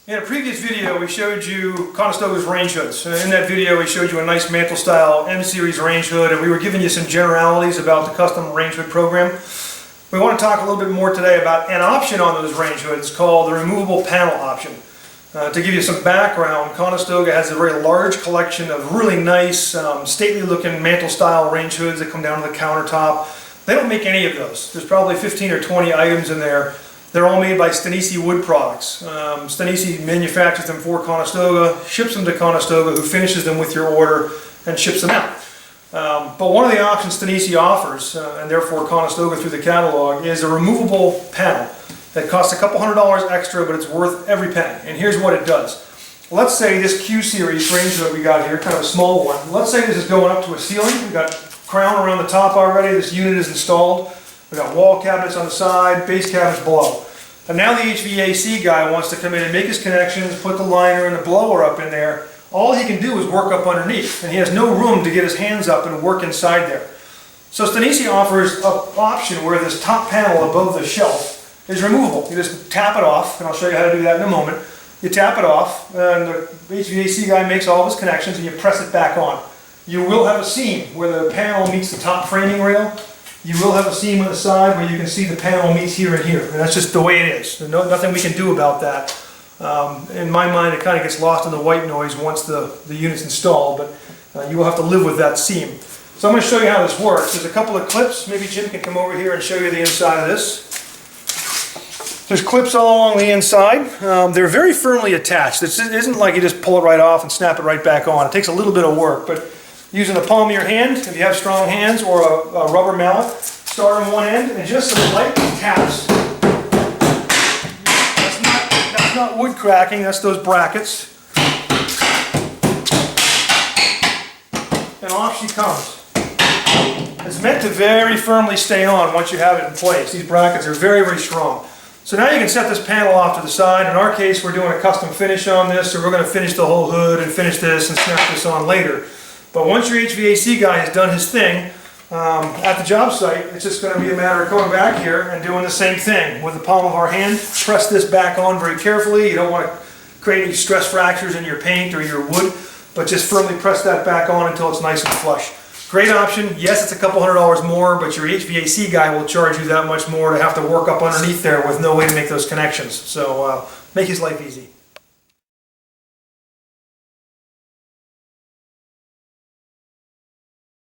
In a previous video we showed you Conestoga's range hoods. In that video we showed you a nice mantle style M-series range hood, and we were giving you some generalities about the custom range hood program. We want to talk a little bit more today about an option on those range hoods called the removable panel option. To give you some background, Conestoga has a very large collection of really nice, stately looking mantle style range hoods that come down to the countertop. They don't make any of those. There's probably 15 or 20 items in there. They're all made by Stanisci Wood products. Stanisci manufactures them for Conestoga, ships them to Conestoga, who finishes them with your order and ships them out. But one of the options Stanisci offers, and therefore Conestoga through the catalog, is a removable panel that costs a couple $100 extra, but it's worth every penny. And here's what it does. Let's say this Q-series range hood we got here, kind of a small one. Let's say this is going up to a ceiling. We've got crown around the top already. This unit is installed. We've got wall cabinets on the side, base cabinets below. And now the HVAC guy wants to come in and make his connections, put the liner and the blower up in there. All he can do is work up underneath, and he has no room to get his hands up and work inside there. So Stanisci offers an option where this top panel above the shelf is removable. You just tap it off, and I'll show you how to do that in a moment. You tap it off, and the HVAC guy makes all of his connections, and you press it back on. You will have a seam where the panel meets the top framing rail. You will have a seam on the side where you can see the panel meets here and here. And that's just the way it is. There's nothing we can do about that. In my mind, it kind of gets lost in the white noise once the unit's installed, but you will have to live with that seam. So I'm going to show you how this works. There's a couple of clips. Maybe Jim can come over here and show you the inside of this. There's clips all along the inside. They're very firmly attached. This isn't like you just pull it right off and snap it right back on. It takes a little bit of work, but using the palm of your hand, if you have strong hands, or a rubber mallet, start on one end and just some light taps. That's not wood cracking, that's those brackets. And off she comes. It's meant to very firmly stay on once you have it in place. These brackets are very, very strong. So now you can set this panel off to the side. In our case, we're doing a custom finish on this, so we're going to finish the whole hood and finish this and snap this on later. But once your HVAC guy has done his thing at the job site, it's just going to be a matter of coming back here and doing the same thing. With the palm of our hand, press this back on very carefully. You don't want to create any stress fractures in your paint or your wood, but just firmly press that back on until it's nice and flush. Great option. Yes, it's a couple $100 more, but your HVAC guy will charge you that much more to have to work up underneath there with no way to make those connections. So make his life easy.